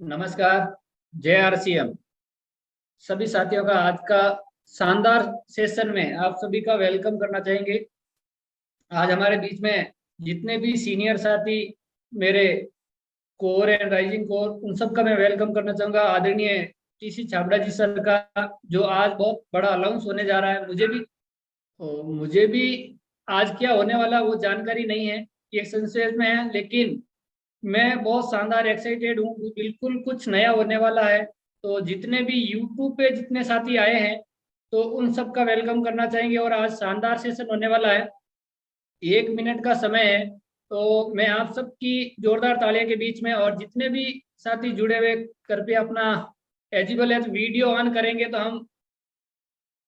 नमस्कार। जय आरसीएम। सभी साथियों का आज का शानदार सेशन में आप सभी का वेलकम करना चाहेंगे। आज हमारे बीच में जितने भी सीनियर साथी मेरे कोर एंड राइजिंग कोर, उन सब का मैं वेलकम करना चाहूंगा। आदरणीय टीसी छाबड़ा जी सर का, जो आज बहुत बड़ा अनाउंस होने जा रहा है। मुझे भी आज क्या होने वाला वो जानकारी नहीं है, ये संशय में है, लेकिन मैं बहुत शानदार एक्साइटेड हूँ। बिल्कुल कुछ नया होने वाला है। तो जितने भी यूट्यूब पे जितने साथी आए हैं, तो उन सब का वेलकम करना चाहेंगे। और आज शानदार सेशन होने वाला है। 1 मिनट का समय है, तो मैं आप सबकी जोरदार तालियों के बीच में, और जितने भी साथी जुड़े हुए, कृपया अपना एजिबल है वीडियो ऑन करेंगे तो हम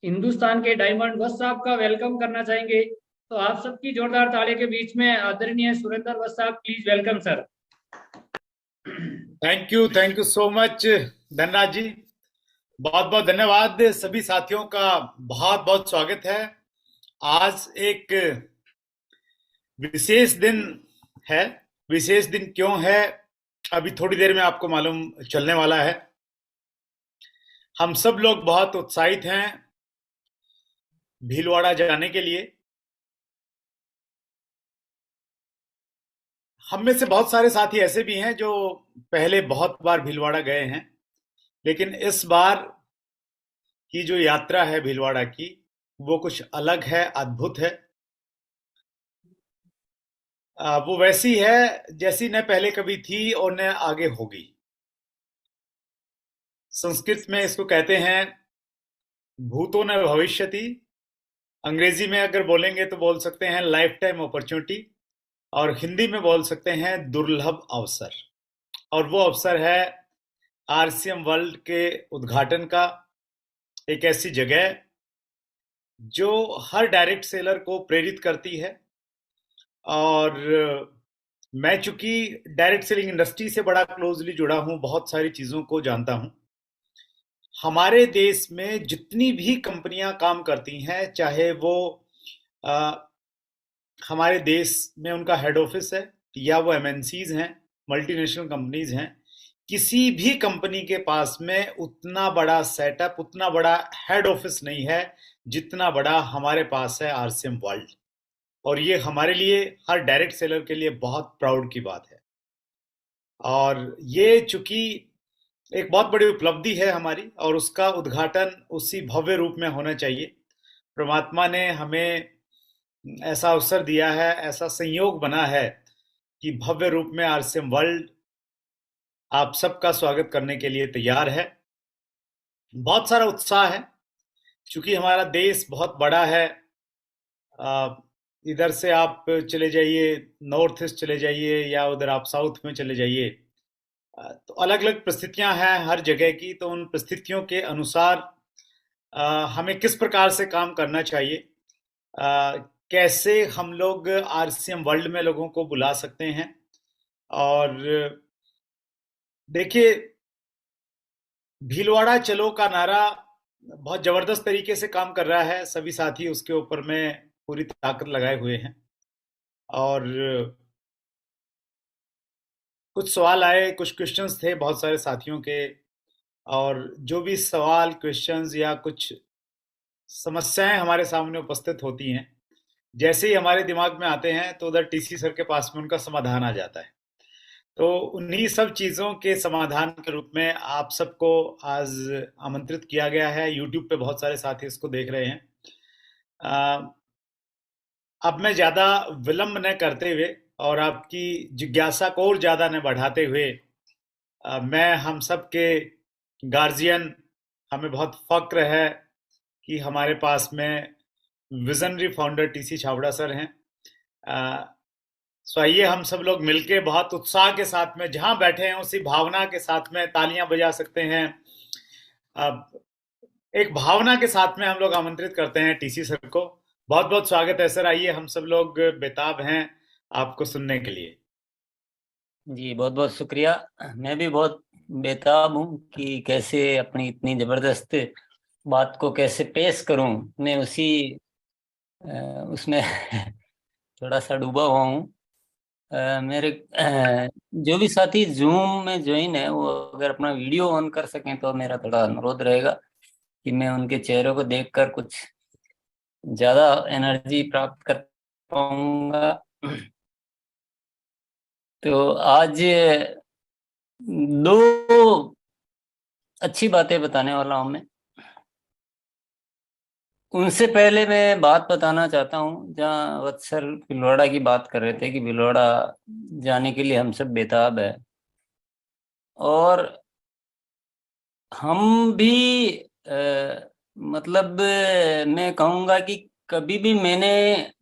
हिंदुस्तान के डायमंड वस्त साहब का वेलकम करना चाहेंगे। तो आप सबकी जोरदार तालियों के बीच में आदरणीय सुरेंद्र वस्त साहब, please welcome sir. Thank you so much Dhanraj ji. बहुत बहुत धन्यवाद। सभी साथियों का बहुत बहुत स्वागत है। आज एक विशेष दिन है। विशेष दिन क्यों है, अभी थोड़ी देर में आपको मालूम चलने वाला है। हम सब लोग बहुत उत्साहित हैं भीलवाड़ा जाने के लिए। हम में से बहुत सारे साथी ऐसे भी हैं जो पहले बहुत बार भीलवाड़ा गए हैं, लेकिन इस बार की जो यात्रा है भीलवाड़ा की, वो कुछ अलग है, अद्भुत है। वो वैसी है जैसी न पहले कभी थी और न आगे होगी। संस्कृत में इसको कहते हैं भूतो न भविष्यति। अंग्रेजी में अगर बोलेंगे तो बोल सकते हैं लाइफ टाइम अपॉर्चुनिटी, और हिंदी में बोल सकते हैं दुर्लभ अवसर। और वो अवसर है आरसीएम वर्ल्ड के उद्घाटन का। एक ऐसी जगह जो हर डायरेक्ट सेलर को प्रेरित करती है। और मैं चूंकि डायरेक्ट सेलिंग इंडस्ट्री से बड़ा क्लोजली जुड़ा हूं, बहुत सारी चीजों को जानता हूं। हमारे देश में जितनी भी कंपनियां काम करती हैं, चाहे वो आ, हमारे देश में उनका हेड ऑफिस है या वो एमएनसीज हैं, मल्टीनेशनल कंपनीज हैं, किसी भी कंपनी के पास में उतना बड़ा सेटअप, उतना बड़ा हेड ऑफिस नहीं है जितना बड़ा हमारे पास है आरसीएम वर्ल्ड। और ये हमारे लिए, हर डायरेक्ट सेलर के लिए बहुत प्राउड की बात है। और ये चूंकि एक बहुत बड़ी उपलब्धि है हमारी, और उसका उद्घाटन उसी भव्य रूप में होना चाहिए। परमात्मा ने हमें ऐसा अवसर दिया है, ऐसा संयोग बना है कि भव्य रूप में आरसीएम वर्ल्ड आप सबका स्वागत करने के लिए तैयार है। बहुत सारा उत्साह है, क्योंकि हमारा देश बहुत बड़ा है। इधर से आप चले जाइए, नॉर्थ ईस्ट चले जाइए, या उधर आप साउथ में चले जाइए, तो अलग अलग परिस्थितियां हैं हर जगह की। तो उन परिस्थितियों के अनुसार हमें किस प्रकार से काम करना चाहिए, कैसे हम लोग आरसीएम वर्ल्ड में लोगों को बुला सकते हैं। और देखिए, भीलवाड़ा चलो का नारा बहुत जबरदस्त तरीके से काम कर रहा है। सभी साथी उसके ऊपर में पूरी ताकत लगाए हुए हैं। और कुछ सवाल आए, कुछ क्वेश्चंस थे बहुत सारे साथियों के। और जो भी सवाल, क्वेश्चंस या कुछ समस्याएं हमारे सामने उपस्थित होती हैं, जैसे ही हमारे दिमाग में आते हैं तो उधर टीसी सर के पास में उनका समाधान आ जाता है। तो उन्हीं सब चीज़ों के समाधान के रूप में आप सबको आज आमंत्रित किया गया है। यूट्यूब पे बहुत सारे साथी इसको देख रहे हैं। अब मैं ज़्यादा विलंब न करते हुए और आपकी जिज्ञासा को और ज़्यादा न बढ़ाते हुए, मैं हम सब के गार्जियन, हमें बहुत फक्र है कि हमारे पास में visionary founder TC Chhabra sir हैं। सो आइए हम सब लोग मिलके बहुत उत्साह के साथ में, जहां बैठे हैं उसी भावना के साथ में तालियां बजा सकते हैं। अब एक भावना के साथ में हम लोग आमंत्रित करते हैं टीसी सर को। बहुत बहुत स्वागत है सर। आइए, हम सब लोग बेताब हैं आपको सुनने के लिए। जी बहुत बहुत शुक्रिया। मैं भी बहुत बेताब हूँ कि कैसे अपनी इतनी जबरदस्त बात को कैसे पेश करूं। मैं उसी उसमें थोड़ा सा डूबा हुआ हूँ। मेरे जो भी साथी जूम में ज्वाइन है वो अगर अपना वीडियो ऑन कर सकें तो मेरा थोड़ा अनुरोध रहेगा कि मैं उनके चेहरों को देखकर कुछ ज्यादा एनर्जी प्राप्त कर पाऊंगा। तो आज दो अच्छी बातें बताने वाला हूं मैं। उनसे पहले मैं बात बताना चाहता हूँ, जहाँ वत्सल भीलवाड़ा की बात कर रहे थे कि भीलवाड़ा जाने के लिए हम सब बेताब है, और हम भी मतलब मैं कहूँगा कि कभी भी मैंने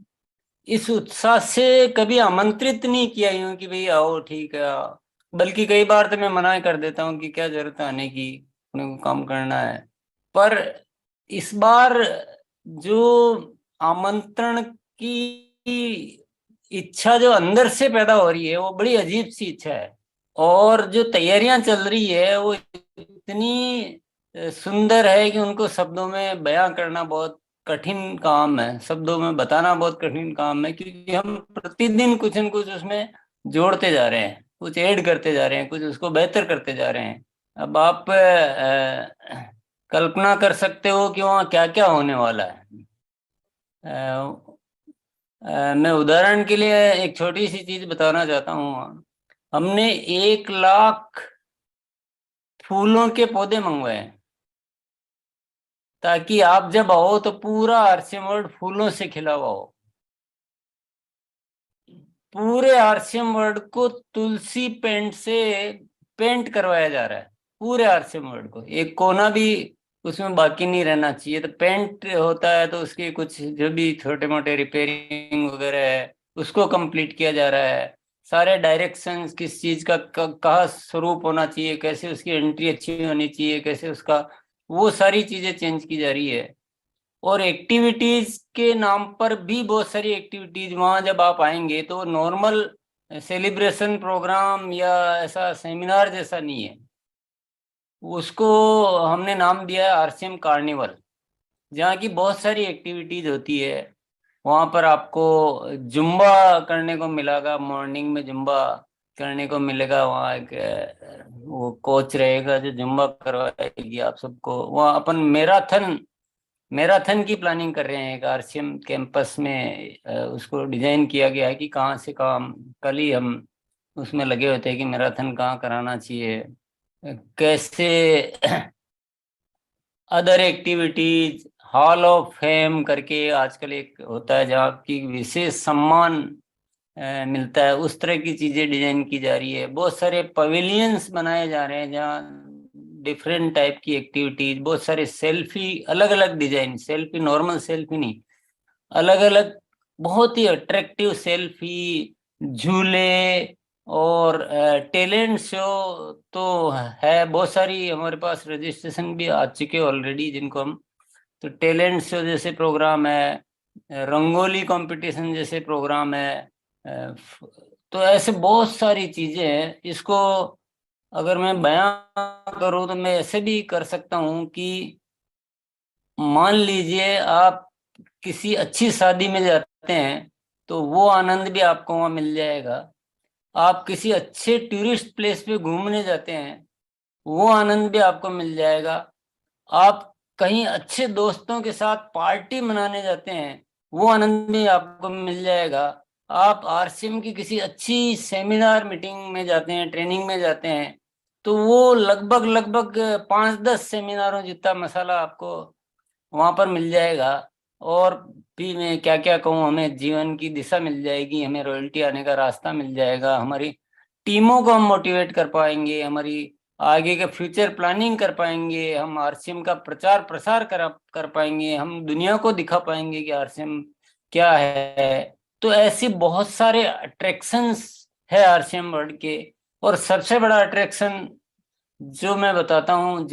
इस उत्साह से कभी आमंत्रित नहीं किया यूं कि भाई आओ ठीक है आओ। बल्कि कई बार तो मैं मना कर देता हूँ कि क्या जरूरत है आने की, अपने को काम करना है। पर इस बार जो आमंत्रण की इच्छा जो अंदर से पैदा हो रही है वो बड़ी अजीब सी इच्छा है, और जो तैयारियां चल रही है वो इतनी सुंदर है कि उनको शब्दों में बयां करना बहुत कठिन काम है, शब्दों में बताना बहुत कठिन काम है, क्योंकि हम प्रतिदिन कुछ न कुछ उसमें जोड़ते जा रहे हैं, कुछ ऐड करते जा रहे हैं, कुछ उसको बेहतर करते जा रहे हैं। अब आप कल्पना कर सकते हो कि वहाँ क्या क्या होने वाला है। मैं उदाहरण के लिए एक छोटी सी चीज बताना चाहता हूँ। हमने 1 लाख फूलों के पौधे मंगवाए, ताकि आप जब आओ तो पूरा आरसीएम वर्ल्ड फूलों से खिला हुआ हो। पूरे आरसीएम वर्ल्ड को तुलसी पेंट से पेंट करवाया जा रहा है, पूरे आरसीएम वर्ल्ड को, एक कोना भी उसमें बाकी नहीं रहना चाहिए। तो पेंट होता है तो उसकी कुछ जो भी छोटे मोटे रिपेयरिंग वगैरह है उसको कंप्लीट किया जा रहा है। सारे डायरेक्शंस किस चीज का कहाँ स्वरूप होना चाहिए, कैसे उसकी एंट्री अच्छी होनी चाहिए, कैसे उसका, वो सारी चीजें चेंज की जा रही है। और एक्टिविटीज के नाम पर भी बहुत सारी एक्टिविटीज, वहां जब आप आएंगे तो नॉर्मल सेलिब्रेशन प्रोग्राम या ऐसा सेमिनार जैसा नहीं है। उसको हमने नाम दिया है आरसीएम कार्निवल, जहाँ की बहुत सारी एक्टिविटीज होती है। वहां पर आपको जुम्बा करने को मिलेगा, मॉर्निंग में जुम्बा करने को मिलेगा। वहाँ एक वो कोच रहेगा जो जुम्बा करवाएगी आप सबको। वहाँ अपन मैराथन मैराथन की प्लानिंग कर रहे हैं एक आरसीएम कैंपस में। उसको डिजाइन किया गया है कि कहाँ से कहाँ। कल ही हम उसमें लगे होते हैं कि मैराथन कहाँ कराना चाहिए, कैसे other activities. Hall of fame करके आजकल एक होता है जहाँ की विशेष सम्मान मिलता है, उस तरह की चीजें डिजाइन की जा रही है। बहुत सारे पवेलियंस बनाए जा रहे हैं जहाँ डिफरेंट टाइप की एक्टिविटीज, बहुत सारे सेल्फी, अलग अलग डिजाइन, सेल्फी नॉर्मल सेल्फी नहीं, अलग अलग बहुत ही अट्रैक्टिव सेल्फी, झूले, और टैलेंट शो तो है। बहुत सारी हमारे पास रजिस्ट्रेशन भी आ चुके ऑलरेडी, जिनको हम, तो टैलेंट शो जैसे प्रोग्राम है, रंगोली कंपटीशन जैसे प्रोग्राम है। तो ऐसे बहुत सारी चीजें हैं। इसको अगर मैं बयां करूँ तो मैं ऐसे भी कर सकता हूँ कि मान लीजिए आप किसी अच्छी शादी में जाते हैं तो वो आनंद भी आपको वहां मिल जाएगा। आप किसी अच्छे टूरिस्ट प्लेस पे घूमने जाते हैं, वो आनंद भी आपको मिल जाएगा। आप कहीं अच्छे दोस्तों के साथ पार्टी मनाने जाते हैं, वो आनंद भी आपको मिल जाएगा। आप आरसीएम की किसी अच्छी सेमिनार मीटिंग में जाते हैं, ट्रेनिंग में जाते हैं, तो वो लगभग लगभग 5-10 सेमिनारों जितना मसाला आपको वहां पर मिल जाएगा। और भी मैं क्या क्या कहूँ, हमें जीवन की दिशा मिल जाएगी, हमें रॉयल्टी आने का रास्ता मिल जाएगा, हमारी टीमों को हम मोटिवेट कर पाएंगे, हमारी आगे के फ्यूचर प्लानिंग कर पाएंगे, हम आरसीएम का प्रचार प्रसार कर पाएंगे, हम दुनिया को दिखा पाएंगे कि आरसीएम क्या है। तो ऐसी बहुत सारे अट्रैक्शंस है आरसीएम वर्ल्ड के। और सबसे बड़ा अट्रैक्शन जो मैं बताता हूँ,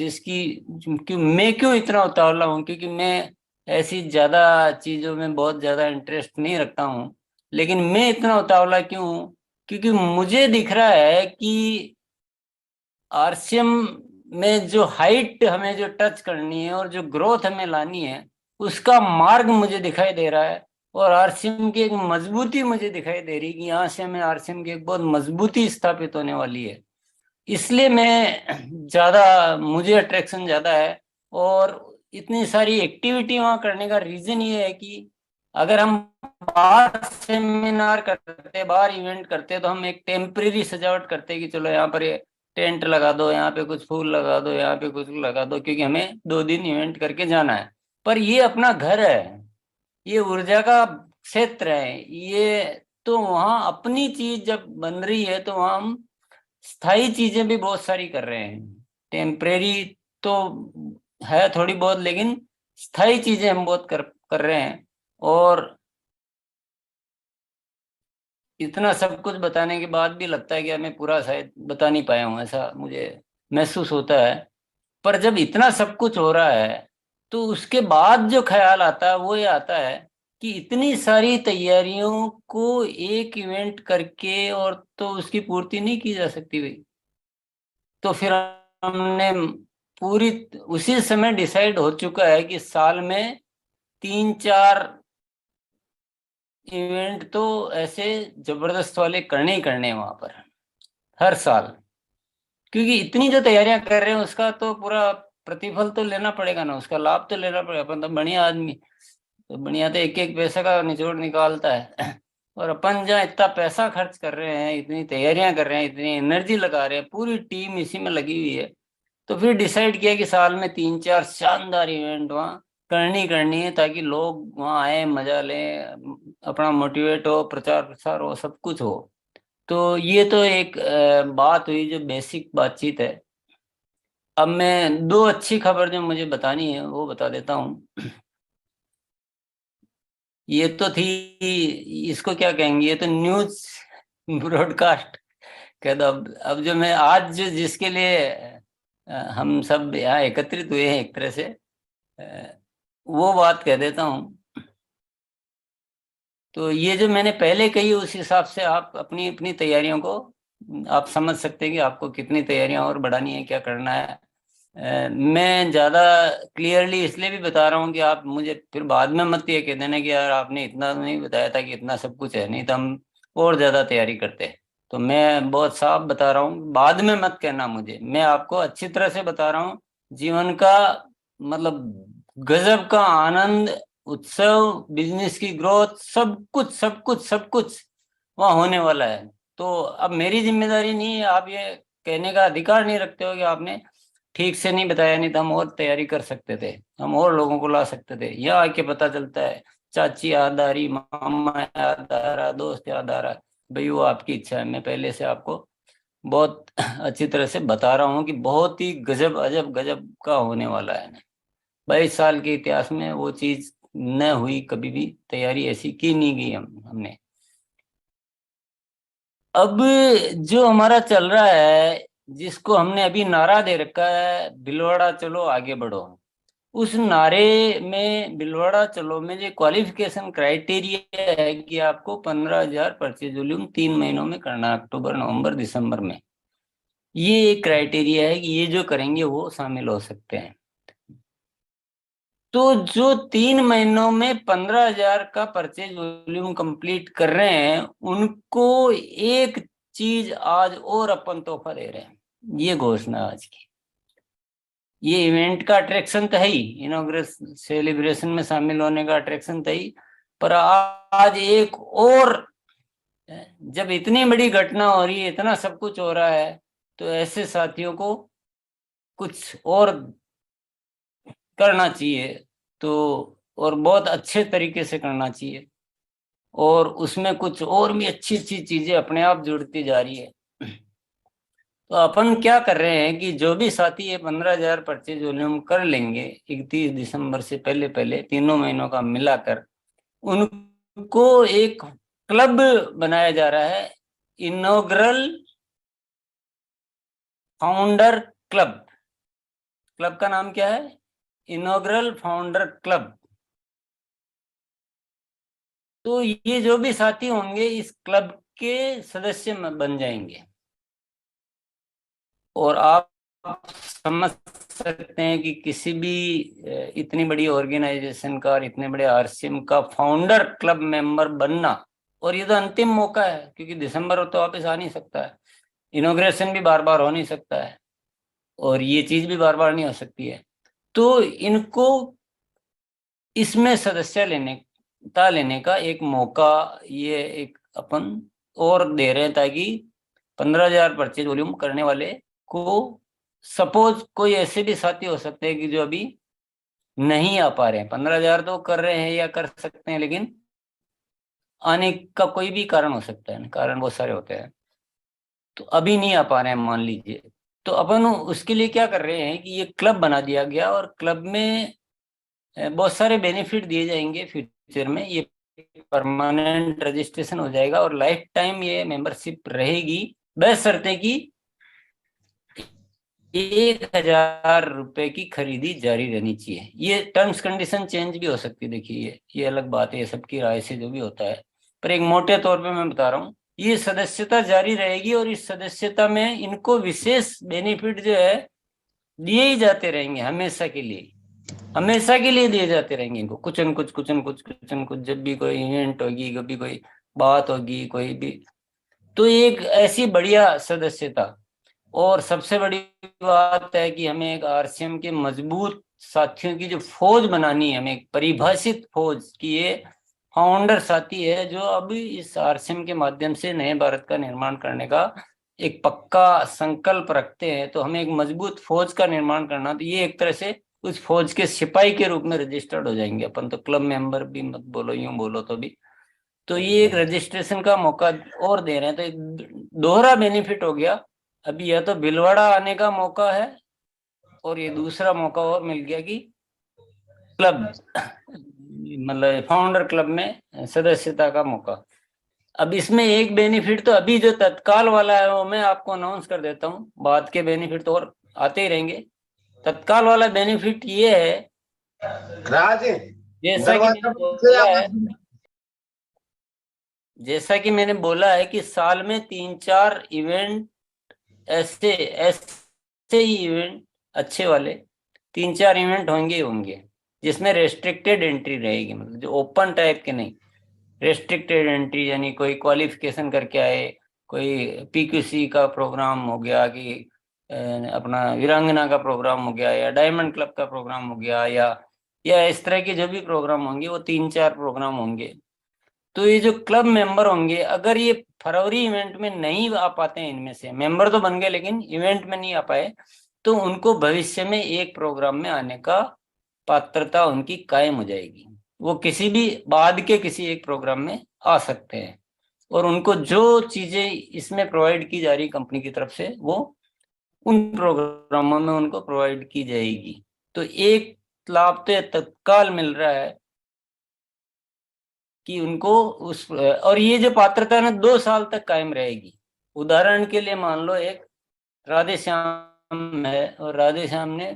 मैं क्यों इतना उतावला हूँ, क्योंकि मैं ऐसी ज्यादा चीजों में बहुत ज्यादा इंटरेस्ट नहीं रखता हूँ। लेकिन मैं इतना उतावला क्यों हूँ, क्योंकि मुझे दिख रहा है कि आरसीएम में जो हाइट हमें जो टच करनी है और जो ग्रोथ हमें लानी है, उसका मार्ग मुझे दिखाई दे रहा है। और आरसीएम की एक मजबूती मुझे दिखाई दे रही कि यहाँ से हमें आरसीएम की एक बहुत मजबूती स्थापित होने वाली है। इसलिए मैं ज्यादा, मुझे अट्रैक्शन ज्यादा है। और इतनी सारी एक्टिविटी वहाँ करने का रीजन ये है कि अगर हम बाहर सेमिनार करते, बाहर इवेंट करते, तो हम एक टेम्परेरी सजावट करते कि चलो यहाँ पर ये टेंट लगा दो, यहाँ पे कुछ फूल लगा दो, यहाँ पे कुछ लगा दो, क्योंकि हमें 2 दिन इवेंट करके जाना है। पर ये अपना घर है, ये ऊर्जा का क्षेत्र है ये। तो वहाँ अपनी चीज जब बन रही है तो वहाँ हम स्थायी चीजें भी बहुत सारी कर रहे हैं। टेम्परेरी तो है थोड़ी बहुत, लेकिन स्थायी चीजें हम बहुत कर रहे हैं। और इतना सब कुछ बताने के बाद भी लगता है कि मैं पूरा शायद बता नहीं पाया हूँ, ऐसा मुझे महसूस होता है। पर जब इतना सब कुछ हो रहा है तो उसके बाद जो ख्याल आता है वो ये आता है कि इतनी सारी तैयारियों को एक इवेंट करके और तो उसकी पूर्ति नहीं की जा सकती भाई। तो फिर हमने पूरी, उसी समय डिसाइड हो चुका है कि साल में 3-4 इवेंट तो ऐसे जबरदस्त वाले करने ही करने हैं वहां पर हर साल। क्योंकि इतनी जो तैयारियां कर रहे हैं उसका तो पूरा प्रतिफल तो लेना पड़ेगा ना, उसका लाभ तो लेना पड़ेगा। अपन तो बढ़िया आदमी, तो बढ़िया तो एक एक पैसे का निचोड़ निकालता है। और अपन जहाँ इतना पैसा खर्च कर रहे हैं, इतनी तैयारियां कर रहे हैं, इतनी एनर्जी लगा रहे हैं, पूरी टीम इसी में लगी हुई है। तो फिर डिसाइड किया कि साल में 3-4 शानदार इवेंट वहाँ करनी है, ताकि लोग वहाँ आए, मजा लें, अपना मोटिवेट हो, प्रचार प्रसार हो, सब कुछ हो। तो ये तो एक बात हुई जो बेसिक बातचीत है। अब मैं 2 अच्छी खबर जो मुझे बतानी है वो बता देता हूँ। ये तो थी, इसको क्या कहेंगे, ये तो न्यूज ब्रॉडकास्ट कह दो। अब जो मैं आज जो जिसके लिए हम सब यहाँ एकत्रित हुए हैं एक तरह से, वो बात कह देता हूँ। तो ये जो मैंने पहले कही उस हिसाब से आप अपनी अपनी तैयारियों को आप समझ सकते हैं कि आपको कितनी तैयारियां और बढ़ानी है, क्या करना है। मैं ज़्यादा क्लियरली इसलिए भी बता रहा हूँ कि आप मुझे फिर बाद में मत ये कह देना कि यार आपने इतना नहीं बताया था कि इतना सब कुछ है, नहीं तो हम और ज़्यादा तैयारी करते। तो मैं बहुत साफ बता रहा हूँ, बाद में मत कहना मुझे, मैं आपको अच्छी तरह से बता रहा हूँ। जीवन का मतलब गजब का आनंद, उत्सव, बिजनेस की ग्रोथ, सब कुछ सब कुछ सब कुछ वहाँ होने वाला है। तो अब मेरी जिम्मेदारी नहीं है, आप ये कहने का अधिकार नहीं रखते हो कि आपने ठीक से नहीं बताया, नहीं तो हम और तैयारी कर सकते थे, हम और लोगों को ला सकते थे। यहाँ आके पता चलता है चाची याद आ रही, मामा याद आ रहा, दोस्त याद आ रहा। भाई वो आपकी इच्छा है, मैं पहले से आपको बहुत अच्छी तरह से बता रहा हूँ कि बहुत ही गजब अजब गजब का होने वाला है। 22 साल के इतिहास में वो चीज न हुई कभी भी, तैयारी ऐसी की नहीं गई हमने। अब जो हमारा चल रहा है, जिसको हमने अभी नारा दे रखा है, भिलवाड़ा चलो आगे बढ़ो, उस नारे में, भिलवाड़ा चलो में, जो क्वालिफिकेशन क्राइटेरिया है कि आपको 15,000 परचेज वॉल्यूम 3 महीनों में करना है, अक्टूबर नवंबर दिसंबर में। ये एक क्राइटेरिया है कि ये जो करेंगे वो शामिल हो सकते हैं। तो जो 3 महीनों में 15,000 का परचेज वॉल्यूम कंप्लीट कर रहे हैं, उनको एक चीज आज और अपन तोहफा दे रहे हैं। ये घोषणा आज की, ये इवेंट का अट्रैक्शन तो है ही, इनॉग्रेशन सेलिब्रेशन में शामिल होने का अट्रैक्शन तो ही, पर आज एक और, जब इतनी बड़ी घटना हो रही है, इतना सब कुछ हो रहा है, तो ऐसे साथियों को कुछ और करना चाहिए। तो और बहुत अच्छे तरीके से करना चाहिए, और उसमें कुछ और भी अच्छी अच्छी चीजें अपने आप जुड़ती जा रही है। तो अपन क्या कर रहे हैं कि जो भी साथी ये 15,000 परचेज वॉल्यूम कर लेंगे 31 दिसंबर से पहले पहले, 3 महीनों का मिलाकर, उनको एक क्लब बनाया जा रहा है, इनॉग्रल फाउंडर क्लब। क्लब का नाम क्या है? Inaugural founder club. तो ये जो भी साथी होंगे इस क्लब के सदस्य बन जाएंगे। और आप समझ सकते हैं कि किसी भी इतनी बड़ी ऑर्गेनाइजेशन का और इतने बड़े आरसीएम का फाउंडर क्लब मेंबर बनना, और ये तो अंतिम मौका है क्योंकि दिसंबर तो वापस आ नहीं सकता है, इनॉग्रेशन भी बार बार हो नहीं सकता है और ये चीज भी बार बार नहीं हो सकती है, तो इनको इसमें सदस्य लेने का एक मौका ये एक अपन और दे रहे हैं, ताकि 15,000 परचेज वॉल्यूम करने वाले को, सपोज कोई ऐसे भी साथी हो सकते हैं कि जो अभी नहीं आ पा रहे हैं, 15,000 तो कर रहे हैं या कर सकते हैं, लेकिन आने का कोई भी कारण हो सकता है, कारण बहुत सारे होते हैं, तो अभी नहीं आ पा रहे हैं मान लीजिए, तो अपन उसके लिए क्या कर रहे हैं कि ये क्लब बना दिया गया और क्लब में बहुत सारे बेनिफिट दिए जाएंगे फ्यूचर में। ये परमानेंट रजिस्ट्रेशन हो जाएगा और लाइफ टाइम ये मेंबरशिप रहेगी, बशर्ते कि 1,000 रुपए की खरीदी जारी रहनी चाहिए। ये टर्म्स कंडीशन चेंज भी हो सकती है, देखिए ये अलग बात है, ये सबकी राय से जो भी होता है, पर एक मोटे तौर पे मैं बता रहा हूँ, ये सदस्यता जारी रहेगी और इस सदस्यता में इनको विशेष बेनिफिट जो है दिए ही जाते रहेंगे, हमेशा के लिए, हमेशा के लिए दिए जाते रहेंगे इनको, कुछ न कुछ कुछ न कुछ कुछ न कुछ, जब भी कोई इवेंट होगी, कभी कोई बात होगी, कोई भी, तो एक ऐसी बढ़िया सदस्यता। और सबसे बड़ी बात है कि हमें एक आरसीएम के मजबूत साथियों की जो फौज बनानी है, हमें एक परिभाषित फौज की, ये फाउंडर साथी है जो अभी इस आरसीएम के माध्यम से नए भारत का निर्माण करने का एक पक्का संकल्प रखते हैं, तो हमें एक मजबूत फौज का निर्माण करना, तो ये एक तरह से उस फौज के सिपाही के रूप में रजिस्टर्ड हो जाएंगे अपन, तो क्लब मेंबर भी मत बोलो, यूं बोलो तो भी, तो ये एक रजिस्ट्रेशन का मौका और दे रहे हैं, तो एक दोहरा बेनिफिट हो गया। अभी यह तो भीलवाड़ा आने का मौका है और ये दूसरा मौका और मिल गया कि क्लब मतलब फाउंडर क्लब में सदस्यता का मौका। अब इसमें एक बेनिफिट तो अभी जो तत्काल वाला है वो मैं आपको अनाउंस कर देता हूँ, बाद के बेनिफिट तो और आते ही रहेंगे। तत्काल वाला बेनिफिट ये है, जैसा कि मैंने बोला है कि साल में 3-4 इवेंट ऐसे ऐसे ही इवेंट अच्छे वाले 3-4 इवेंट होंगे जिसमें रेस्ट्रिक्टेड एंट्री रहेगी, मतलब जो ओपन टाइप के नहीं, रेस्ट्रिक्टेड एंट्री, यानी कोई क्वालिफिकेशन करके आए, कोई पीक्यूसी का प्रोग्राम हो गया कि अपना वीरांगना का प्रोग्राम हो गया, या डायमंड क्लब का प्रोग्राम हो गया, या इस तरह के जो भी प्रोग्राम होंगे वो 3-4 प्रोग्राम होंगे। तो ये जो क्लब मेंबर होंगे, अगर ये फरवरी इवेंट में नहीं आ पाते हैं, इनमें से मेंबर तो बन गए लेकिन इवेंट में नहीं आ पाए, तो उनको भविष्य में एक प्रोग्राम में आने का पात्रता उनकी कायम हो जाएगी, वो किसी भी बाद के किसी एक प्रोग्राम में आ सकते हैं और उनको जो चीजें इसमें प्रोवाइड की जा रही कंपनी की तरफ से वो उन प्रोग्रामों में उनको प्रोवाइड की जाएगी। तो एक लाभ तो तत्काल मिल रहा है कि उनको उस, और ये जो पात्रता है ना 2 साल तक कायम रहेगी। उदाहरण के लिए मान लो एक राधे श्याम है और राधे श्याम ने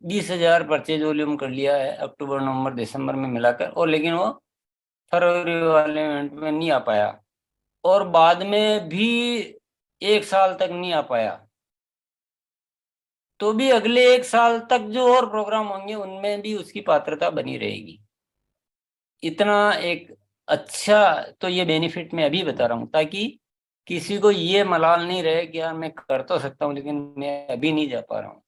20,000 परचेज वॉल्यूम कर लिया है अक्टूबर नवंबर दिसंबर में मिलाकर, और लेकिन वो फरवरी वाले इवेंट में नहीं आ पाया और बाद में भी 1 साल तक नहीं आ पाया, तो भी अगले 1 साल तक जो और प्रोग्राम होंगे उनमें भी उसकी पात्रता बनी रहेगी। इतना एक अच्छा, तो ये बेनिफिट मैं अभी बता रहा हूँ ताकि किसी को ये मलाल नहीं रहे कि यार मैं कर तो सकता हूँ लेकिन मैं अभी नहीं जा पा रहा हूँ,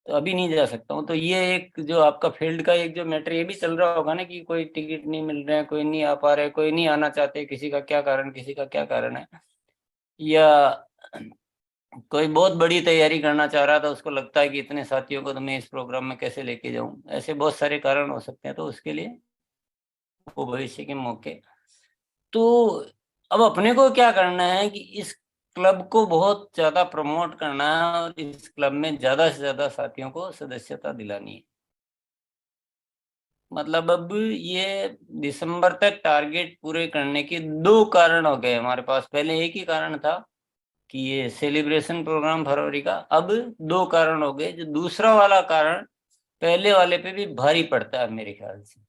तो अभी नहीं जा सकता हूँ। तो ये एक जो आपका फील्ड का एक जो मैटर ये भी चल रहा होगा ना कि कोई टिकट नहीं मिल रहे हैं, कोई नहीं आ पा रहे, कोई नहीं आना चाहते, किसी का क्या कारण, किसी का क्या कारण है, या कोई बहुत बड़ी तैयारी करना चाह रहा था, उसको लगता है कि इतने साथियों को तो मैं इस प्रोग्राम में कैसे लेके जाऊं, ऐसे बहुत सारे कारण हो सकते हैं, तो उसके लिए वो भविष्य के मौके। तो अब अपने को क्या करना है कि इस क्लब को बहुत ज्यादा प्रमोट करना है और इस क्लब में ज्यादा से ज्यादा साथियों को सदस्यता दिलानी है। मतलब अब ये दिसंबर तक टारगेट पूरे करने के 2 कारण हो गए हमारे पास। पहले एक ही कारण था कि ये सेलिब्रेशन प्रोग्राम फरवरी का, अब 2 कारण हो गए, जो दूसरा वाला कारण पहले वाले पे भी भारी पड़ता है मेरे ख्याल से।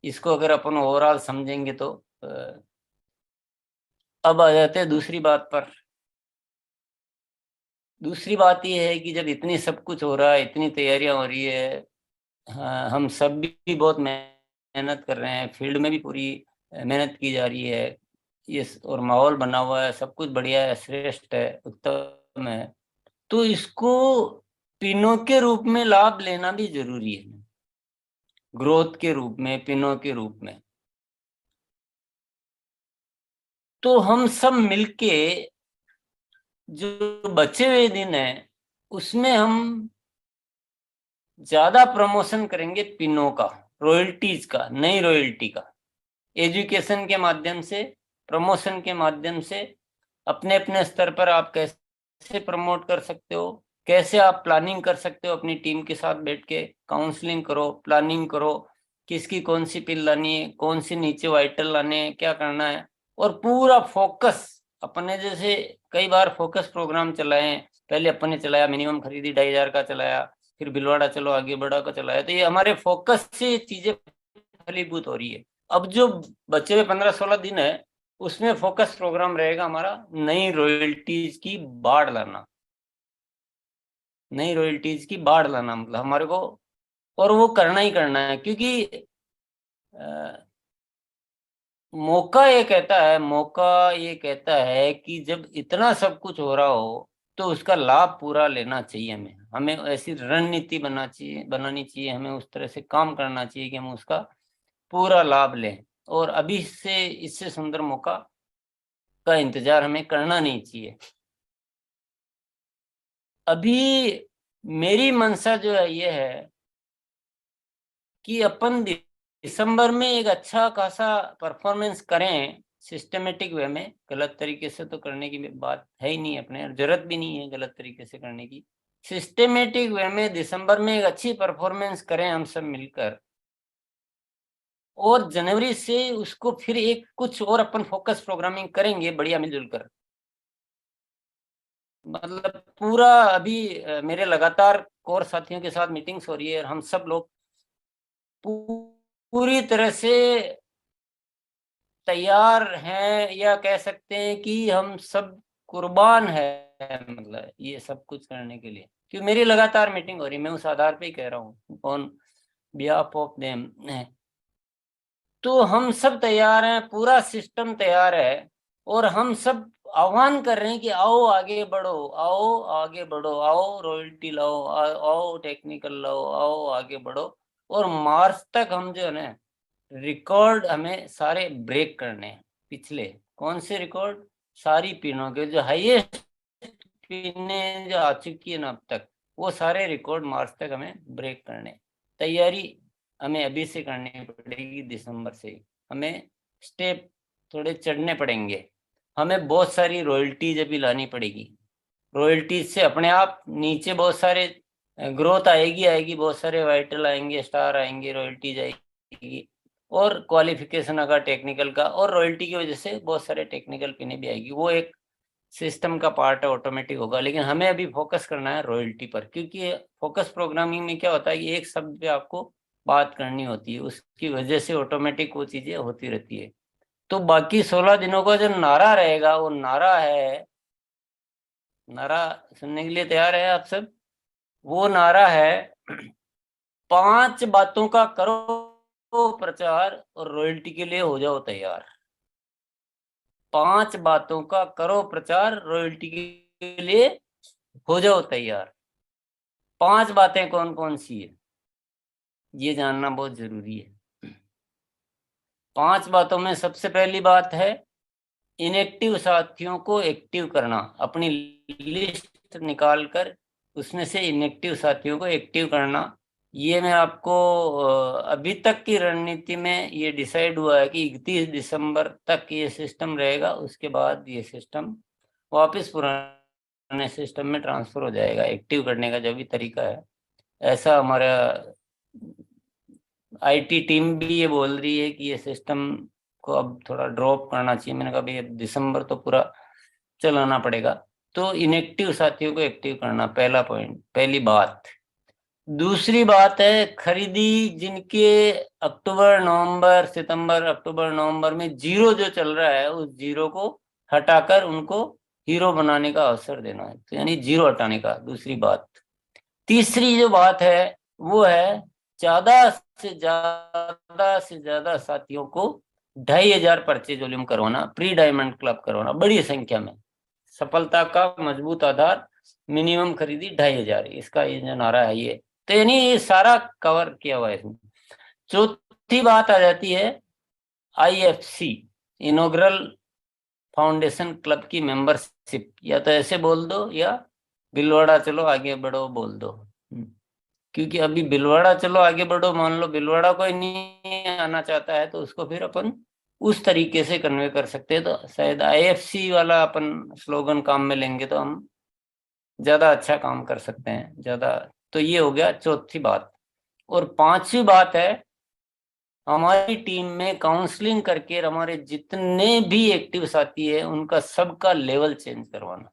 इसको अगर अपन ओवरऑल समझेंगे तो अब आ जाते हैं दूसरी बात पर दूसरी बात यह है कि जब इतनी सब कुछ हो रहा है, इतनी तैयारियां हो रही है, हाँ, हम सब भी बहुत मेहनत कर रहे हैं, फील्ड में भी पूरी मेहनत की जा रही है, ये और माहौल बना हुआ है, सब कुछ बढ़िया है, श्रेष्ठ है, उत्तम है, तो इसको पिनों के रूप में लाभ लेना भी जरूरी है, ग्रोथ के रूप में, पिनों के रूप में। तो हम सब मिलके जो बचे हुए दिन है उसमें हम ज्यादा प्रमोशन करेंगे पिनों का, रॉयल्टीज का, नई रॉयल्टी का, एजुकेशन के माध्यम से, प्रमोशन के माध्यम से, अपने अपने स्तर पर आप कैसे प्रमोट कर सकते हो, कैसे आप प्लानिंग कर सकते हो, अपनी टीम के साथ बैठ के काउंसलिंग करो, प्लानिंग करो, किसकी कौन सी पिल लानी है, कौन सी नीचे वाइटल लाने हैं, क्या करना है, और पूरा फोकस अपने जैसे कई बार फोकस प्रोग्राम चलाए हैं, पहले अपन ने चलाया मिनिमम खरीदी 2,500 का चलाया, फिर भिलवाड़ा चलो आगे बढ़ा का चलाया, तो ये हमारे फोकस से चीजें फलीभूत हो रही है। अब जो बचे हुए 15-16 दिन है उसमें फोकस प्रोग्राम रहेगा हमारा नई रॉयल्टीज की बाढ़ लाना, नई रॉयल्टीज की बाढ़ लाना, मतलब हमारे को, और वो करना ही करना है, क्योंकि मौका ये कहता है कि जब इतना सब कुछ हो रहा हो तो उसका लाभ पूरा लेना चाहिए, हमें ऐसी रणनीति बनानी चाहिए, हमें उस तरह से काम करना चाहिए कि हम उसका पूरा लाभ लें, और अभी से इससे सुंदर मौका का इंतजार हमें करना नहीं चाहिए। अभी मेरी मंशा जो है ये है कि अपन दिसंबर में एक अच्छा खासा परफॉर्मेंस करें सिस्टमेटिक वे में, गलत तरीके से तो करने की बात है ही नहीं, अपने जरूरत भी नहीं है गलत तरीके से करने की, सिस्टमेटिक वे में दिसंबर में एक अच्छी परफॉर्मेंस करें हम सब मिलकर, और जनवरी से उसको फिर एक कुछ और अपन फोकस प्रोग्रामिंग करेंगे बढ़िया मिलजुल कर। मतलब पूरा अभी मेरे लगातार कोर साथियों के साथ मीटिंग्स हो रही है और हम सब लोग पूरी तरह से तैयार हैं, या कह सकते हैं कि हम सब कुर्बान है, मतलब ये सब कुछ करने के लिए, क्योंकि मेरी लगातार मीटिंग हो रही है, मैं उस आधार पे ही कह रहा हूँ ऑन बिहाफ ऑफ देम। तो हम सब तैयार हैं, पूरा सिस्टम तैयार है, और हम सब आह्वान कर रहे हैं कि आओ आगे बढ़ो, आओ आगे बढ़ो, आओ रॉयल्टी लाओ, आओ टेक्निकल लाओ, आओ आगे बढ़ो, और मार्च तक हम जो है ना रिकॉर्ड हमें सारे ब्रेक करने हैं। पिछले कौन से रिकॉर्ड? सारी पिनों के जो हाईएस्ट पिने जो आ चुकी है ना अब तक, वो सारे रिकॉर्ड मार्च तक हमें ब्रेक करने। तैयारी हमें अभी से करनी पड़ेगी, दिसंबर से हमें स्टेप थोड़े चढ़ने पड़ेंगे, हमें बहुत सारी रॉयल्टीज अभी लानी पड़ेगी, रॉयल्टीज से अपने आप नीचे बहुत सारे ग्रोथ आएगी, बहुत सारे वाइटल आएंगे, स्टार आएंगे, रॉयल्टीज आएगी, और क्वालिफिकेशन का टेक्निकल का, और रॉयल्टी की वजह से बहुत सारे टेक्निकल पिने भी आएगी, वो एक सिस्टम का पार्ट है, ऑटोमेटिक होगा। लेकिन हमें अभी फोकस करना है रॉयल्टी पर, क्योंकि फोकस प्रोग्रामिंग में क्या होता है कि एक शब्द पे आपको बात करनी होती है, उसकी वजह से ऑटोमेटिक वो चीजें होती रहती है। तो बाकी 16 दिनों का जो नारा रहेगा, वो नारा है, नारा सुनने के लिए तैयार है आप सब? वो नारा है 5 बातों का करो प्रचार और रॉयल्टी के लिए हो जाओ तैयार। 5 बातों का करो प्रचार, रॉयल्टी के लिए हो जाओ तैयार। 5 बातें कौन कौन सी है ये जानना बहुत जरूरी है। 5 बातों में सबसे पहली बात है इनएक्टिव साथियों को एक्टिव करना, अपनी लिस्ट निकाल कर उसमें से इनएक्टिव साथियों को एक्टिव करना। ये मैं आपको अभी तक की रणनीति में ये डिसाइड हुआ है कि 31 दिसंबर तक ये सिस्टम रहेगा, उसके बाद ये सिस्टम वापस पुराने सिस्टम में ट्रांसफर हो जाएगा, एक्टिव करने का जो भी तरीका है। ऐसा हमारा आईटी टीम भी ये बोल रही है कि ये सिस्टम को अब थोड़ा ड्रॉप करना चाहिए। मैंने कहा भाई अब दिसंबर तो पूरा चलाना पड़ेगा। तो इनएक्टिव साथियों को एक्टिव करना पहला पॉइंट, पहली बात। दूसरी बात है खरीदी जिनके अक्टूबर नवंबर सितंबर अक्टूबर नवंबर में जीरो जो चल रहा है, उस जीरो को हटाकर उनको हीरो बनाने का अवसर देना है, तो यानी जीरो हटाने का। दूसरी बात, तीसरी जो बात है वो है ज्यादा से ज्यादा साथियों को 2500 परचेज वॉल्यूम करवाना, प्री डायमंड क्लब करवाना बड़ी संख्या में। सफलता का मजबूत आधार, मिनिमम खरीदी 2500, इसका ये जो नारा है ये, तो यानी ये सारा कवर किया हुआ है इसमें। चौथी बात आ जाती है IFC, इनॉग्रल फाउंडेशन क्लब की मेंबरशिप, या तो ऐसे बोल दो या भिलवाड़ा चलो आगे बढ़ो बोल दो। क्योंकि अभी भिलवाड़ा चलो आगे बढ़ो, मान लो भिलवाड़ा कोई नहीं आना चाहता है तो उसको फिर अपन उस तरीके से कन्वे कर सकते हैं, तो शायद IFC वाला अपन स्लोगन काम में लेंगे तो हम ज्यादा अच्छा काम कर सकते हैं ज्यादा। तो ये हो गया चौथी बात। और पांचवी बात है हमारी टीम में काउंसलिंग करके हमारे जितने भी एक्टिव साथी है उनका सबका लेवल चेंज करवाना।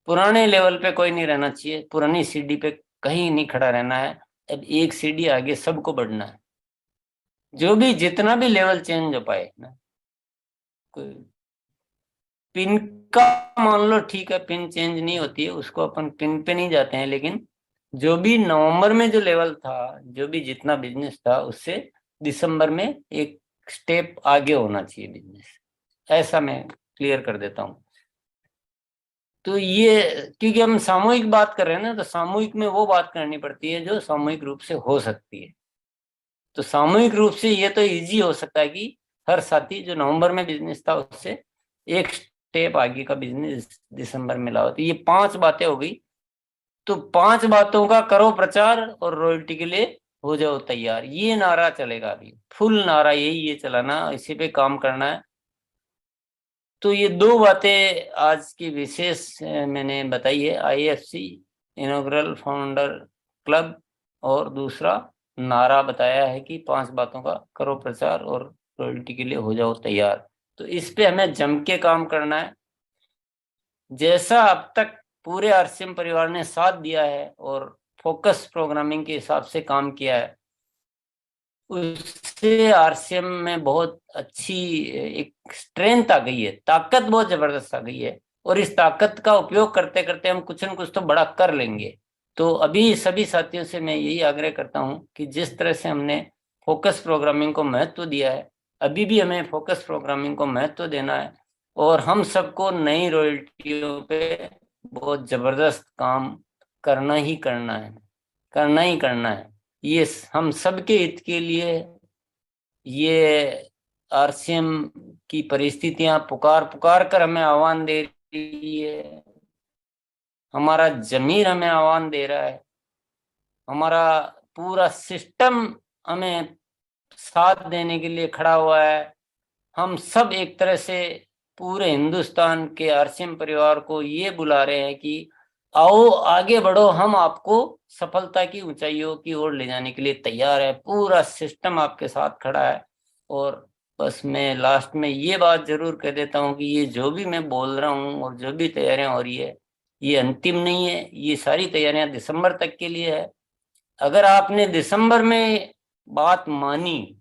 पुराने लेवल पे कोई नहीं रहना चाहिए, पुरानी सीढ़ी पे कहीं नहीं खड़ा रहना है, अब एक सीढ़ी आगे सबको बढ़ना है। जो भी जितना भी लेवल चेंज हो पाए ना, कोई पिन का मान लो ठीक है, पिन चेंज नहीं होती है, उसको अपन पिन पे नहीं जाते हैं, लेकिन जो भी नवंबर में जो लेवल था, जो भी जितना बिजनेस था उससे दिसंबर में एक स्टेप आगे होना चाहिए बिजनेस, ऐसा मैं क्लियर कर देता हूँ। तो ये क्योंकि हम सामूहिक बात कर रहे हैं ना, तो सामूहिक में वो बात करनी पड़ती है जो सामूहिक रूप से हो सकती है। तो सामूहिक रूप से ये तो इजी हो सकता है कि हर साथी जो नवंबर में बिजनेस था उससे एक स्टेप आगे का बिजनेस दिसंबर में लाओ। तो ये 5 बातें हो गई। तो 5 बातों का करो प्रचार और रॉयल्टी के लिए हो जाओ तैयार, ये नारा चलेगा अभी, फुल नारा यही ये चलाना, इसी पे काम करना है। तो ये 2 बातें आज की विशेष मैंने बताई है, IFC इनॉग्रल फाउंडर क्लब, और दूसरा नारा बताया है कि 5 बातों का करो प्रचार और रॉयल्टी के लिए हो जाओ तैयार। तो इस पे हमें जम के काम करना है। जैसा अब तक पूरे RCM परिवार ने साथ दिया है और फोकस प्रोग्रामिंग के हिसाब से काम किया है, उससे RCM में बहुत अच्छी एक स्ट्रेंथ आ गई है, ताकत बहुत जबरदस्त आ गई है। और इस ताकत का उपयोग करते करते हम कुछ न कुछ तो बड़ा कर लेंगे। तो अभी सभी साथियों से मैं यही आग्रह करता हूं कि जिस तरह से हमने फोकस प्रोग्रामिंग को महत्व दिया है, अभी भी हमें फोकस प्रोग्रामिंग को महत्व देना है। और हम सबको नई रॉयल्टियों पे बहुत जबरदस्त काम करना ही करना है, करना ही करना है। ये हम सबके हित के लिए, ये RCM की परिस्थितियां पुकार पुकार कर हमें आह्वान दे रही है, हमारा जमीर हमें आह्वान दे रहा है, हमारा पूरा सिस्टम हमें साथ देने के लिए खड़ा हुआ है। हम सब एक तरह से पूरे हिंदुस्तान के RCM परिवार को ये बुला रहे हैं कि आओ आगे बढ़ो, हम आपको सफलता की ऊंचाइयों की ओर ले जाने के लिए तैयार है, पूरा सिस्टम आपके साथ खड़ा है। और बस मैं लास्ट में ये बात जरूर कह देता हूँ कि ये जो भी मैं बोल रहा हूँ और जो भी तैयारियां हो रही है, ये अंतिम नहीं है, ये सारी तैयारियां दिसंबर तक के लिए है। अगर आपने दिसंबर में बात मानी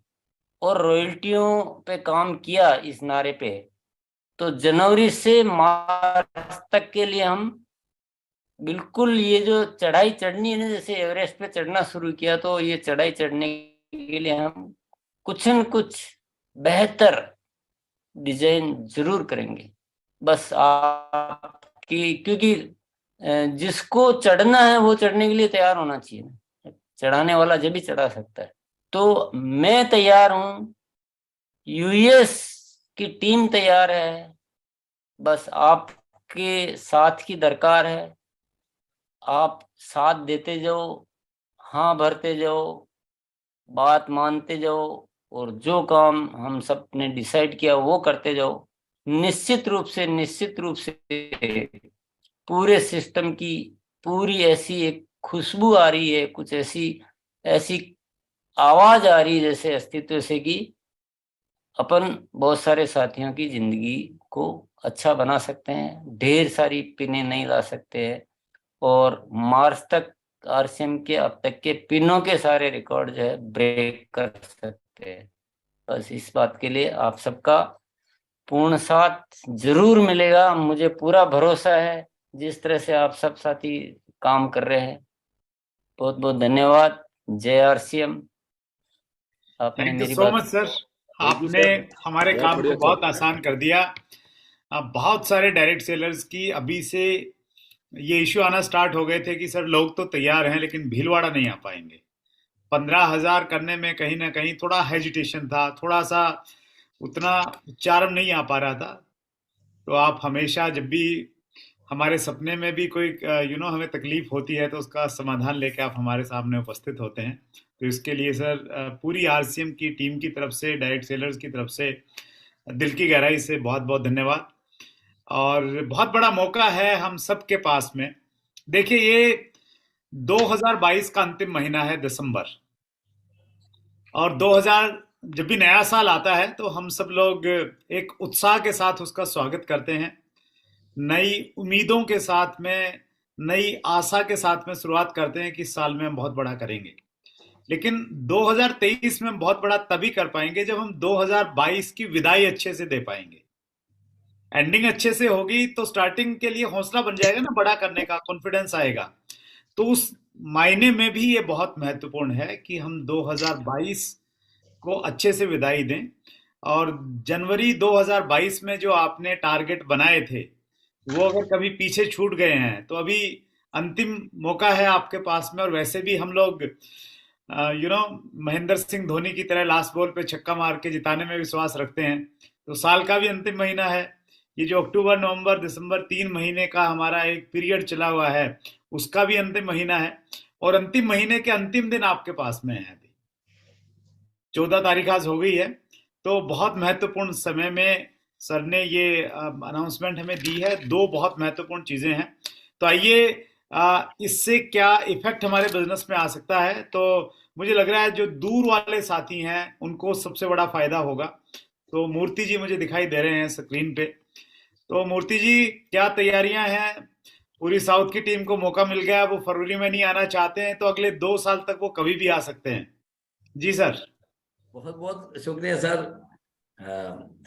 और रॉयल्टियों पे काम किया इस नारे पे, तो जनवरी से मार्च तक के लिए हम बिल्कुल ये जो चढ़ाई चढ़नी है ना, जैसे एवरेस्ट पे चढ़ना शुरू किया, तो ये चढ़ाई चढ़ने के लिए हम कुछ न कुछ बेहतर डिजाइन जरूर करेंगे। बस आपकी, क्योंकि जिसको चढ़ना है वो चढ़ने के लिए तैयार होना चाहिए ना, चढ़ाने वाला जब भी चढ़ा सकता है। तो मैं तैयार हूँ, US की टीम तैयार है, बस आपके साथ की दरकार है। आप साथ देते जाओ, हाँ भरते जाओ, बात मानते जाओ, और जो काम हम सब ने डिसाइड किया वो करते जाओ। निश्चित रूप से पूरे सिस्टम की पूरी ऐसी एक खुशबू आ रही है, कुछ ऐसी ऐसी आवाज आ रही है जैसे अस्तित्व से, कि अपन बहुत सारे साथियों की जिंदगी को अच्छा बना सकते हैं, ढेर सारी पिनें नहीं ला सकते हैं, और मार्च तक RCM के अब तक के पिनों के सारे रिकॉर्ड जो है ब्रेक कर सकते हैं। बस इस बात के लिए आप सबका पूर्ण साथ जरूर मिलेगा, मुझे पूरा भरोसा है। जिस तरह से आप सब साथी काम कर रहे हैं, बहुत बहुत धन्यवाद। जय आरसीएम। आपने थैंक यू मेरी सो बात मच सर, थैंक यू आपने सर, हमारे बहुत काम बढ़िया को बहुत सर। आसान कर दिया। अब बहुत सारे डायरेक्ट सेलर्स की अभी से ये इश्यू आना स्टार्ट हो गए थे कि सर लोग तो तैयार हैं लेकिन भीलवाड़ा नहीं आ पाएंगे। 15,000 करने में कहीं ना कहीं थोड़ा हेजिटेशन था, थोड़ा सा उतना उच्चारण नहीं आ पा रहा था। तो आप हमेशा जब भी हमारे सपने में भी कोई हमें तकलीफ होती है तो उसका समाधान लेके आप हमारे सामने उपस्थित होते हैं। तो इसके लिए सर पूरी आरसीएम की टीम की तरफ से, डायरेक्ट सेलर्स की तरफ से दिल की गहराई से बहुत बहुत धन्यवाद। और बहुत बड़ा मौका है हम सबके पास में। देखिए, ये 2022 का अंतिम महीना है, दिसंबर, और 2000 जब भी नया साल आता है तो हम सब लोग एक उत्साह के साथ उसका स्वागत करते हैं, नई उम्मीदों के साथ में, नई आशा के साथ में शुरुआत करते हैं कि इस साल में हम बहुत बड़ा करेंगे। लेकिन 2023 में हम बहुत बड़ा तभी कर पाएंगे जब हम 2022 की विदाई अच्छे से दे पाएंगे। एंडिंग अच्छे से होगी तो स्टार्टिंग के लिए हौसला बन जाएगा ना, बड़ा करने का कॉन्फिडेंस आएगा। तो उस मायने में भी ये बहुत महत्वपूर्ण है कि हम 2022 को अच्छे से विदाई दें। और जनवरी 2022 में जो आपने टारगेट बनाए थे वो अगर कभी पीछे छूट गए हैं तो अभी अंतिम मौका है आपके पास में। और वैसे भी हम लोग महेंद्र सिंह धोनी की तरह लास्ट बॉल पे छक्का मार के जिताने में विश्वास रखते हैं। तो साल का भी अंतिम महीना है, ये जो अक्टूबर नवंबर दिसंबर 3 महीने का हमारा एक पीरियड चला हुआ है उसका भी अंतिम महीना है। और अंतिम महीने के अंतिम दिन आपके पास में है, अभी 14 तारीख आज हो गई है। तो बहुत महत्वपूर्ण समय में सर ने ये अनाउंसमेंट हमें दी है। दो बहुत महत्वपूर्ण चीजें हैं। तो आइए, इससे क्या इफेक्ट हमारे बिजनेस में आ सकता है, तो मुझे लग रहा है जो दूर वाले साथी हैं उनको सबसे बड़ा फायदा होगा। तो मूर्ति जी मुझे दिखाई दे रहे हैं स्क्रीन पे। तो मूर्ति जी, क्या तैयारियां हैं? पूरी साउथ की टीम को मौका मिल गया, वो फरवरी में नहीं आना चाहते हैं तो अगले 2 साल तक वो कभी भी आ सकते हैं। जी सर। बहुत बहुत शुक्रिया सर।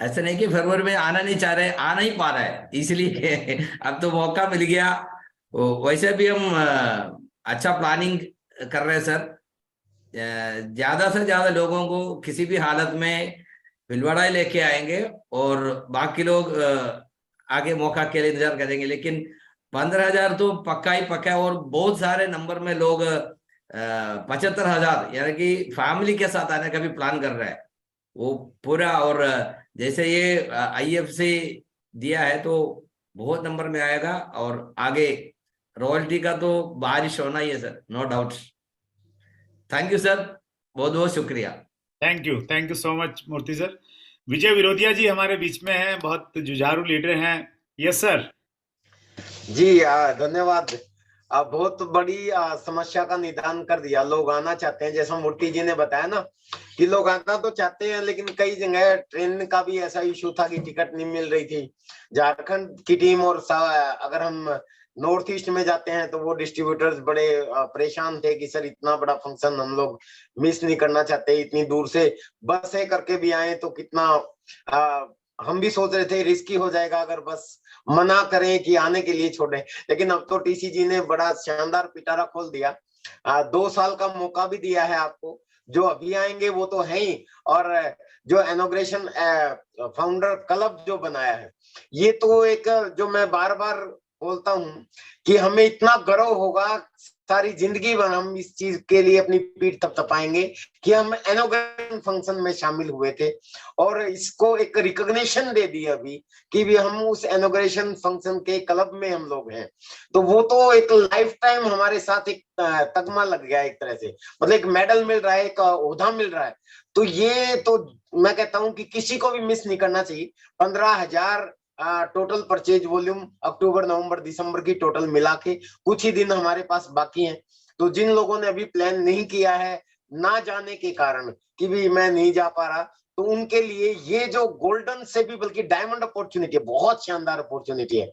ऐसे नहीं कि फरवरी में आना नहीं चाह रहे, आ नहीं पा रहा है, इसलिए अब तो मौका मिल गया। वैसे भी हम अच्छा प्लानिंग कर रहे हैं सर। ज्यादा से ज्यादा लोगों को किसी भी हालत में भीलवाड़ा ही लेके आएंगे और बाकी लोग आगे मौका के लिए इंतजार करेंगे। लेकिन 15,000 तो पक्का ही पक्का है। और बहुत सारे नंबर में लोग 75,000 यानी कि फैमिली के साथ आने का भी प्लान कर रहा है वो पूरा। और जैसे ये आईएफसी दिया है तो बहुत नंबर में आएगा और आगे रॉयल्टी का तो बारिश होना ही है sir, no doubt. Thank you sir, बहुत बहुत शुक्रिया। Thank you so much Murthy sir. Vijay Virodhiya ji हमारे बीच में हैं, बहुत जुझारू लीडर हैं। Yes sir. जी धन्यवाद। बहुत बड़ी समस्या का निदान कर दिया। लोग आना चाहते हैं, जैसा मूर्ति जी ने बताया ना कि लोग आना तो चाहते हैं, लेकिन कई जगह ट्रेन का भी ऐसा इशू था कि टिकट नहीं मिल रही थी। झारखंड की टीम और अगर हम नॉर्थ ईस्ट में जाते हैं तो वो डिस्ट्रीब्यूटर्स बड़े परेशान थे कि सर इतना बड़ा फंक्शन हम लोग मिस नहीं करना चाहते, इतनी दूर से बसें करके भी आए तो कितना हम भी सोच रहे थे रिस्की हो जाएगा अगर बस मना करें कि आने के लिए छोड़ें। लेकिन अब तो टीसी जी ने बड़ा शानदार पिटारा खोल दिया। 2 साल का मौका भी दिया है आपको। जो अभी आएंगे वो तो है ही, और जो इनॉग्रेशन फाउंडर क्लब जो बनाया है, ये तो एक जो मैं बार बार बोलता हूँ कि हमें इतना गर्व होगा, सारी जिंदगी भर हम इस चीज के लिए अपनी पीठ थपथपाएंगे कि हम इनॉग्रेशन फंक्शन में शामिल हुए थे और इसको एक रिकॉग्निशन दे दी अभी कि भी हम उस इनॉग्रेशन फंक्शन के क्लब में हम लोग हैं। तो वो तो एक लाइफ टाइम हमारे साथ एक तगमा लग गया, एक तरह से मतलब एक मेडल मिल रहा है, एक ओहदा मिल रहा है। तो ये तो मैं कहता हूँ कि किसी को भी मिस नहीं करना चाहिए। 15,000 टोटल परचेज वॉल्यूम अक्टूबर नवंबर दिसंबर की टोटल मिला के कुछ ही दिन हमारे पास बाकी हैं। तो जिन लोगों ने अभी प्लान नहीं किया है ना जाने के कारण कि भी मैं नहीं जा पा रहा, तो उनके लिए ये जो गोल्डन से भी बल्कि डायमंड अपॉर्चुनिटी है, बहुत शानदार अपॉर्चुनिटी है।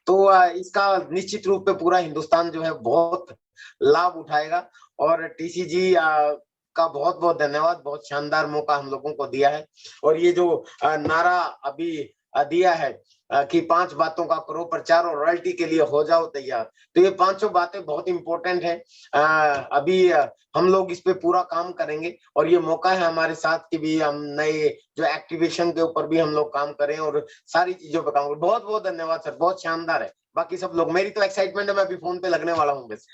तो इसका निश्चित रूप में पूरा हिंदुस्तान जो है बहुत लाभ उठाएगा। और टीसी जी का बहुत बहुत धन्यवाद, बहुत शानदार मौका हम लोगों को दिया है। और ये जो नारा अभी दिया है कि 5 बातों का करो प्रचार और रॉयल्टी के लिए हो जाओ तैयार। तो ये 5 बातें बहुत इंपॉर्टेंट है। अभी हम लोग इस पे पूरा काम करेंगे और ये मौका है हमारे साथ कि भी हम नए जो एक्टिवेशन के ऊपर भी हम लोग काम करें और सारी चीजों पे काम करें। बहुत बहुत धन्यवाद सर, बहुत शानदार है। बाकी सब लोग, मेरी तो एक्साइटमेंट है, मैं अभी फोन पे लगने वाला हूँ बस।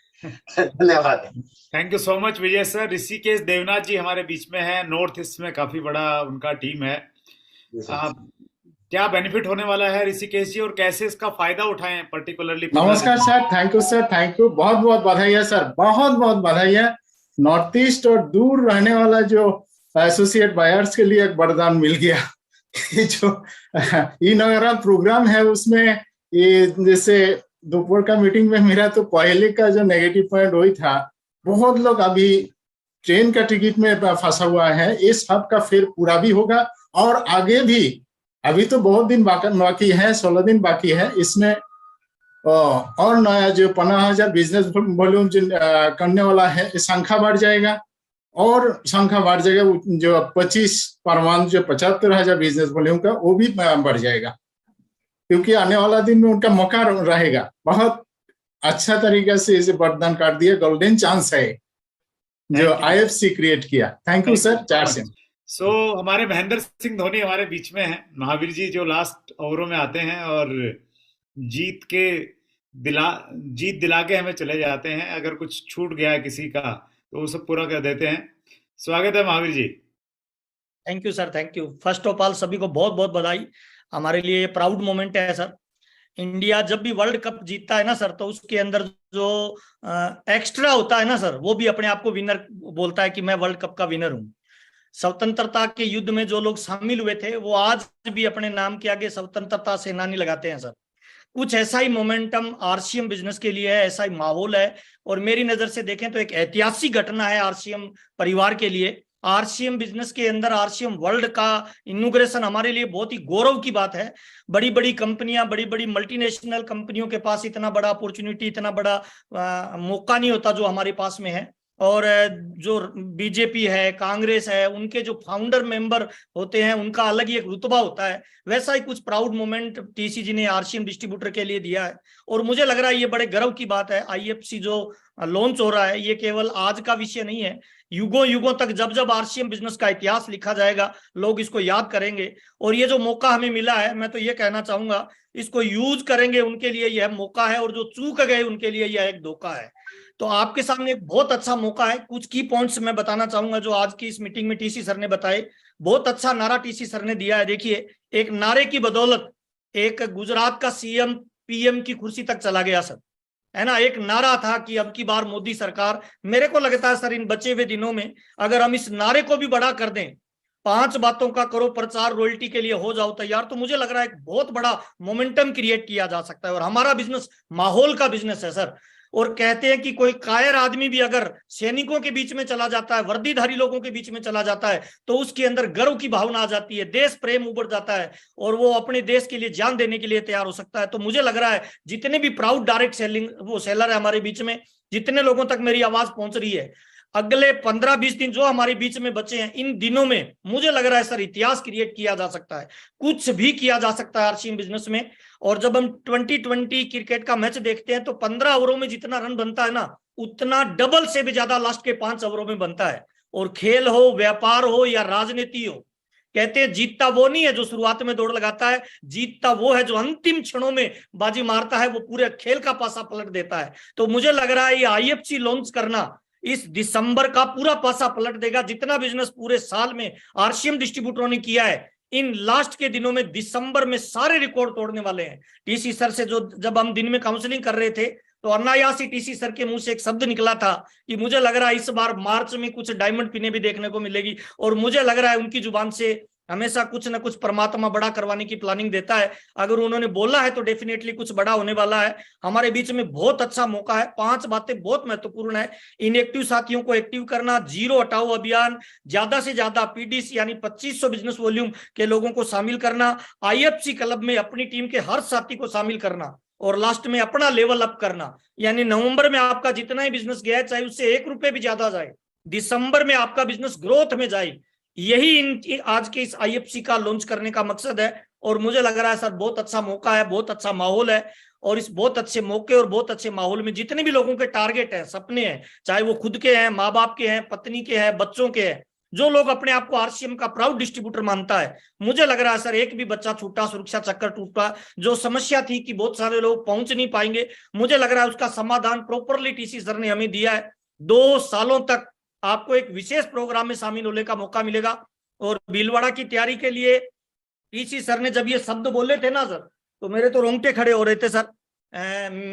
धन्यवाद। Thank you so much Vijay sir. Rishikesh Devnath ji हमारे बीच में है, नॉर्थ ईस्ट में काफी बड़ा उनका टीम है। क्या बेनिफिट होने वाला है ऋषिकेश जी और कैसे इसका फायदा उठाएं पर्टिकुलरली? नमस्कार sir, thank you sir, thank you, बहुत बहुत बधाई है सर, बहुत बहुत बधाई है। नॉर्थ ईस्ट और दूर रहने वाला जो एसोसिएट बायर्स के लिए एक वरदान मिल गया। जो इनॉग्रल प्रोग्राम है उसमें ये जैसे दोपहर का मीटिंग में मेरा तो पहले का जो नेगेटिव पॉइंट वही था, बहुत लोग अभी ट्रेन का टिकट में फंसा हुआ है। इस हब का फिर पूरा भी होगा और आगे भी, अभी तो बहुत दिन बाकी है, 16 दिन बाकी है। इसमें और नया जो 15,000 बिजनेस वॉल्यूम करने वाला है, संख्या बढ़ जाएगा और संख्या बढ़ जाएगा। जो 25 परमाणु जो 75,000 बिजनेस वॉल्यूम का वो भी बढ़ जाएगा, क्योंकि आने वाला दिन में उनका मौका रहेगा। बहुत अच्छा तरीके से इसे वरदान काट दिया, गोल्डन चांस है जो आईएफसी क्रिएट किया। Thank you sir. 4 से हमारे महेंद्र सिंह धोनी हमारे बीच में हैं, महावीर जी, जो लास्ट ओवरों में आते हैं और जीत दिला के हमें चले जाते हैं। अगर कुछ छूट गया है किसी का तो वो सब पूरा कर देते हैं। स्वागत है Mahavir ji. Thank you sir, thank you. First of all सभी को बहुत बहुत बधाई। हमारे लिए ये प्राउड मोमेंट है सर। इंडिया जब भी वर्ल्ड कप जीतता है ना सर, तो उसके अंदर जो एक्स्ट्रा होता है ना सर, वो भी अपने आप को विनर बोलता है कि मैं वर्ल्ड कप का विनर हूं। स्वतंत्रता के युद्ध में जो लोग शामिल हुए थे वो आज भी अपने नाम के आगे स्वतंत्रता सेनानी लगाते हैं सर। कुछ ऐसा ही मोमेंटम आरसीएम बिजनेस के लिए है, ऐसा ही माहौल है। और मेरी नजर से देखें तो एक ऐतिहासिक घटना है आरसीएम परिवार के लिए। आरसीएम बिजनेस के अंदर आरसीएम वर्ल्ड का इनॉग्रेशन हमारे लिए बहुत ही गौरव की बात है। बड़ी बड़ी कंपनियां, बड़ी बड़ी मल्टीनेशनल कंपनियों के पास इतना बड़ा अपॉर्चुनिटी, इतना बड़ा मौका नहीं होता जो हमारे पास में है। और जो बीजेपी है, कांग्रेस है, उनके जो फाउंडर मेंबर होते हैं उनका अलग ही एक रुतबा होता है। वैसा ही कुछ प्राउड मोमेंट टीसीजी ने आरसीएम डिस्ट्रीब्यूटर के लिए दिया है और मुझे लग रहा है ये बड़े गर्व की बात है। आईएफसी जो लॉन्च हो रहा है ये केवल आज का विषय नहीं है, युगों युगों तक जब जब आरसीएम बिजनेस का इतिहास लिखा जाएगा लोग इसको याद करेंगे। और ये जो मौका हमें मिला है, मैं तो ये कहना चाहूंगा, इसको यूज करेंगे उनके लिए यह मौका है और जो चूक गए उनके लिए यह एक धोखा है। तो आपके सामने एक बहुत अच्छा मौका है। कुछ की पॉइंट्स मैं बताना चाहूंगा जो आज की इस मीटिंग में टीसी सर ने बताए। बहुत अच्छा नारा टीसी सर ने दिया है। देखिए, एक नारे की बदौलत एक गुजरात का सीएम पीएम की कुर्सी तक चला गया सर, है ना। एक नारा था कि अब की बार मोदी सरकार। मेरे को लगता है सर इन बचे हुए दिनों में अगर हम इस नारे को भी बड़ा कर दें, 5 बातों का करो प्रचार, रॉयल्टी के लिए हो जाओ तैयार, तो मुझे लग रहा है एक बहुत बड़ा मोमेंटम क्रिएट किया जा सकता है। और हमारा बिजनेस माहौल का बिजनेस है सर। और कहते हैं कि कोई कायर आदमी भी अगर सैनिकों के बीच में चला जाता है, वर्दीधारी लोगों के बीच में चला जाता है, तो उसके अंदर गर्व की भावना आ जाती है, देश प्रेम उभर जाता है और वो अपने देश के लिए जान देने के लिए तैयार हो सकता है। तो मुझे लग रहा है जितने भी प्राउड डायरेक्ट सेलर है हमारे बीच में, जितने लोगों तक मेरी आवाज पहुंच रही है, अगले 15-20 दिन जो हमारे बीच में बचे हैं, इन दिनों में मुझे लग रहा है सर इतिहास क्रिएट किया जा सकता है, कुछ भी किया जा सकता है आरसीएम बिजनेस में। और जब हम 2020 क्रिकेट का मैच देखते हैं तो 15 ओवरों में जितना रन बनता है ना, उतना डबल से भी ज्यादा लास्ट के 5 ओवरों में बनता है। और खेल हो, व्यापार हो या राजनीति हो, कहते हैं जीतता वो नहीं है जो शुरुआत में दौड़ लगाता है, जीतता वो है जो अंतिम क्षणों में बाजी मारता है, वो पूरे खेल का पासा पलट देता है। तो मुझे लग रहा है ये आईएफसी लॉन्च करना इस दिसंबर का पूरा पासा पलट देगा। जितना बिजनेस पूरे साल में आरसीएम डिस्ट्रीब्यूटरों ने किया है, इन लास्ट के दिनों में दिसंबर में सारे रिकॉर्ड तोड़ने वाले हैं। टीसी सर से जो जब हम दिन में काउंसलिंग कर रहे थे तो अनायास ही टीसी सर के मुंह से एक शब्द निकला था कि मुझे लग रहा है इस बार मार्च में कुछ डायमंड पिने भी देखने को मिलेगी। और मुझे लग रहा है उनकी जुबान से हमेशा कुछ ना कुछ परमात्मा बड़ा करवाने की प्लानिंग देता है। अगर उन्होंने बोला है तो डेफिनेटली कुछ बड़ा होने वाला है। हमारे बीच में बहुत अच्छा मौका है। 5 बातें बहुत महत्वपूर्ण है। इनएक्टिव साथियों को एक्टिव करना, जीरो हटाओ अभियान, ज्यादा से ज्यादा पीडीसी यानी 2500 बिजनेस वॉल्यूम के लोगों को शामिल करना, आईएफसी क्लब में अपनी टीम के हर साथी को शामिल करना और लास्ट में अपना लेवल अप करना। यानी नवंबर में आपका जितना ही बिजनेस गया है, चाहे उससे 1 रुपए भी ज्यादा जाए, दिसंबर में आपका बिजनेस ग्रोथ में जाए। यही आज के इस आईएफसी का लॉन्च करने का मकसद है। और मुझे लग रहा है सर बहुत अच्छा मौका है, बहुत अच्छा माहौल है, और इस बहुत अच्छे मौके और बहुत अच्छे माहौल में जितने भी लोगों के टारगेट हैं, सपने हैं, चाहे वो खुद के हैं, माँ बाप के हैं, पत्नी के हैं, बच्चों के हैं, जो लोग अपने आप को आरसीएम का प्राउड डिस्ट्रीब्यूटर मानता है, मुझे लग रहा है सर एक भी बच्चा छूटा, सुरक्षा चक्कर टूटा, जो समस्या थी कि बहुत सारे लोग पहुंच नहीं पाएंगे, मुझे लग रहा है उसका समाधान प्रॉपरली टीसी सर ने हमें दिया है। 2 सालों तक आपको एक विशेष प्रोग्राम में शामिल होने का मौका मिलेगा। और भीलवाड़ा की तैयारी के लिए टीसी सर ने जब ये शब्द बोले थे ना सर, तो मेरे तो रोंगटे खड़े हो रहे थे सर।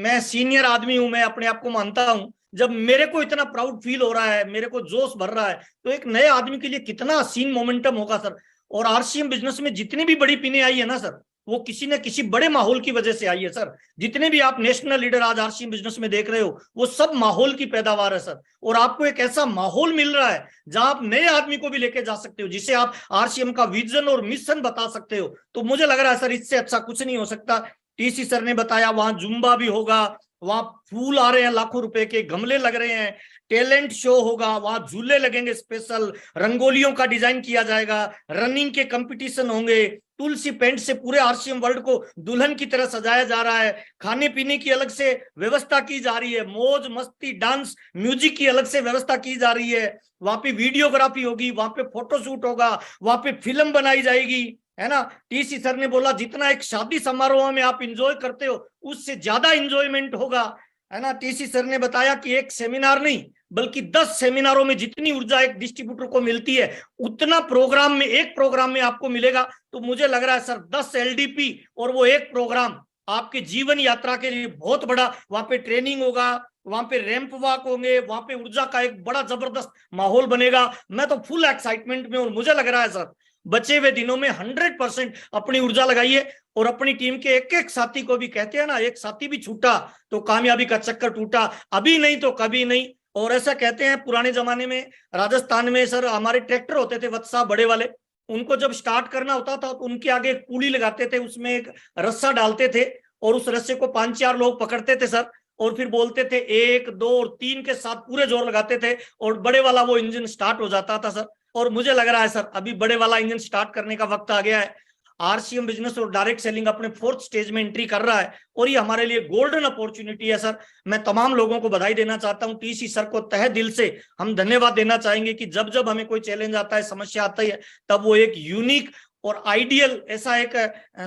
मैं सीनियर आदमी हूं, मैं अपने आप को मानता हूं, जब मेरे को इतना प्राउड फील हो रहा है, मेरे को जोश भर रहा है, तो एक नए आदमी के लिए कितना सीन मोमेंटम होगा सर। और आरसीएम बिजनेस में जितनी भी बड़ी पिने आई है ना सर, वो किसी न किसी बड़े माहौल की वजह से आई है सर। जितने भी आप नेशनल लीडर आज आरसीएम बिजनेस में देख रहे हो, वो सब माहौल की पैदावार है सर। और आपको एक ऐसा माहौल मिल रहा है जहां आप नए आदमी को भी लेके जा सकते हो, जिसे आप आरसीएम का विजन और मिशन बता सकते हो। तो मुझे लग रहा है सर इससे अच्छा कुछ नहीं हो सकता। टीसी सर ने बताया वहां जुम्बा भी होगा, वहां फूल आ रहे हैं, लाखों रुपए के गमले लग रहे हैं, टैलेंट शो होगा, वहां झूले लगेंगे, स्पेशल रंगोलियों का डिजाइन किया जाएगा, रनिंग के कंपटीशन होंगे, तुलसी पेंट से पूरे आरसीएम वर्ल्ड को दुल्हन की तरह सजाया जा रहा है, खाने पीने की अलग से व्यवस्था की जा रही है, मौज मस्ती डांस म्यूजिक की अलग से व्यवस्था की जा रही है, वहां पे वीडियोग्राफी होगी, वहां पे फोटोशूट होगा, वहां पे फिल्म बनाई जाएगी, है ना। टीसी सर ने बोला जितना एक शादी समारोह में आप इंजॉय करते हो उससे ज्यादा इंजॉयमेंट होगा, है ना। टीसी सर ने बताया कि एक सेमिनार नहीं बल्कि 10 सेमिनारों में जितनी ऊर्जा एक डिस्ट्रीब्यूटर को मिलती है उतना प्रोग्राम में, एक प्रोग्राम में आपको मिलेगा। तो मुझे लग रहा है सर 10 एलडीपी और वो एक प्रोग्राम आपके जीवन यात्रा के लिए बहुत बड़ा, वहां पे ट्रेनिंग होगा, वहां पे रैंप वॉक होंगे, वहां पे ऊर्जा का एक बड़ा जबरदस्त माहौल बनेगा। मैं तो फुल एक्साइटमेंट में, और मुझे लग रहा है सर बचे हुए दिनों में 100% अपनी ऊर्जा लगाइए और अपनी टीम के एक एक साथी को भी, कहते हैं ना एक साथी भी छूटा तो कामयाबी का चक्कर टूटा, अभी नहीं तो कभी नहीं। और ऐसा कहते हैं पुराने जमाने में राजस्थान में सर हमारे ट्रैक्टर होते थे वत्सा बड़े वाले, उनको जब स्टार्ट करना होता था तो उनके आगे एक पुली लगाते थे, उसमें एक रस्सा डालते थे और उस रस्से को 5-4 लोग पकड़ते थे सर, और फिर बोलते थे 1, 2 और 3 के साथ पूरे जोर लगाते थे और बड़े वाला वो इंजन स्टार्ट हो जाता था सर। और मुझे लग रहा है सर अभी बड़े वाला इंजन स्टार्ट करने का वक्त आ गया है। आरसीएम बिजनेस और डायरेक्ट सेलिंग अपने 4th स्टेज में एंट्री कर रहा है और ये हमारे लिए गोल्डन अपॉर्चुनिटी है सर। मैं तमाम लोगों को बधाई देना चाहता हूं, टीसी सर को तहे दिल से हम धन्यवाद देना चाहेंगे कि जब जब हमें कोई चैलेंज आता है, समस्या आती है, तब वो एक यूनिक और आइडियल ऐसा एक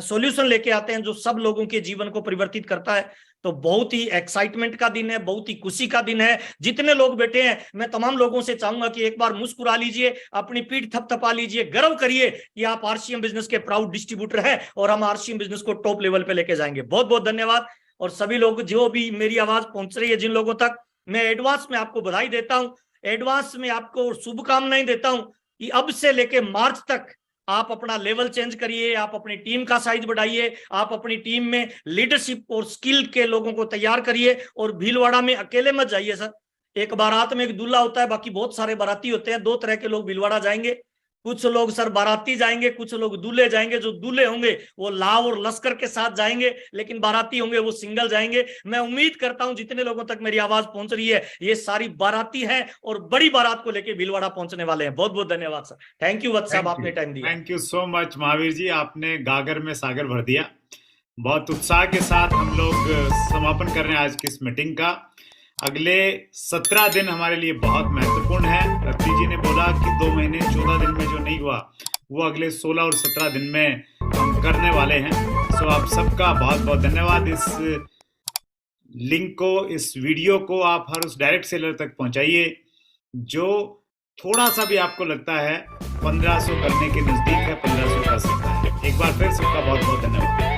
सॉल्यूशन लेके आते हैं जो सब लोगों के जीवन को परिवर्तित करता है। तो बहुत ही एक्साइटमेंट का दिन है, बहुत ही खुशी का दिन है। जितने लोग बैठे हैं मैं तमाम लोगों से चाहूंगा कि एक बार मुस्कुरा लीजिए, अपनी पीठ थपथपा लीजिए, गर्व करिए कि आप आरसीएम बिजनेस के प्राउड डिस्ट्रीब्यूटर हैं और हम आरसीएम बिजनेस को टॉप लेवल पे लेके जाएंगे। बहुत बहुत धन्यवाद। और सभी लोग जो भी मेरी आवाज पहुंच रही है, जिन लोगों तक, मैं एडवांस में आपको बधाई देता हूं, एडवांस में आपको शुभकामनाएं देता हूं कि अब से लेके मार्च तक आप अपना लेवल चेंज करिए, आप अपनी टीम का साइज बढ़ाइए, आप अपनी टीम में लीडरशिप और स्किल के लोगों को तैयार करिए और भीलवाड़ा में अकेले मत जाइए सर। एक बारात में एक दूल्हा होता है, बाकी बहुत सारे बाराती होते हैं। 2 तरह के लोग भीलवाड़ा जाएंगे, कुछ लोग सर बाराती जाएंगे, कुछ लोग दूल्हे जाएंगे। जो दूल्हे होंगे वो लाव और लश्कर के साथ जाएंगे, लेकिन बाराती होंगे वो सिंगल जाएंगे। मैं उम्मीद करता हूं जितने लोगों तक मेरी आवाज पहुंच रही है ये सारी बाराती हैं और बड़ी बारात को लेके भीलवाड़ा पहुंचने वाले हैं। बहुत बहुत धन्यवाद सर। थैंक यू वत्स साहब, आपने टाइम दिया। Thank you so much Mahavir ji, आपने गागर में सागर भर दिया। बहुत उत्साह के साथ हम लोग समापन कर रहे हैं आज की इस मीटिंग का। अगले 17 दिन हमारे लिए बहुत महत्वपूर्ण है। रत्ती जी ने बोला कि 2 महीने 14 दिन में जो नहीं हुआ वो अगले 16 और 17 दिन में हम करने वाले हैं। सो आप सबका बहुत बहुत धन्यवाद। इस लिंक को, इस वीडियो को आप हर उस डायरेक्ट सेलर तक पहुंचाइए जो थोड़ा सा भी आपको लगता है 1500 करने के नजदीक है, 1500 कर सकता है। एक बार फिर सबका बहुत बहुत धन्यवाद।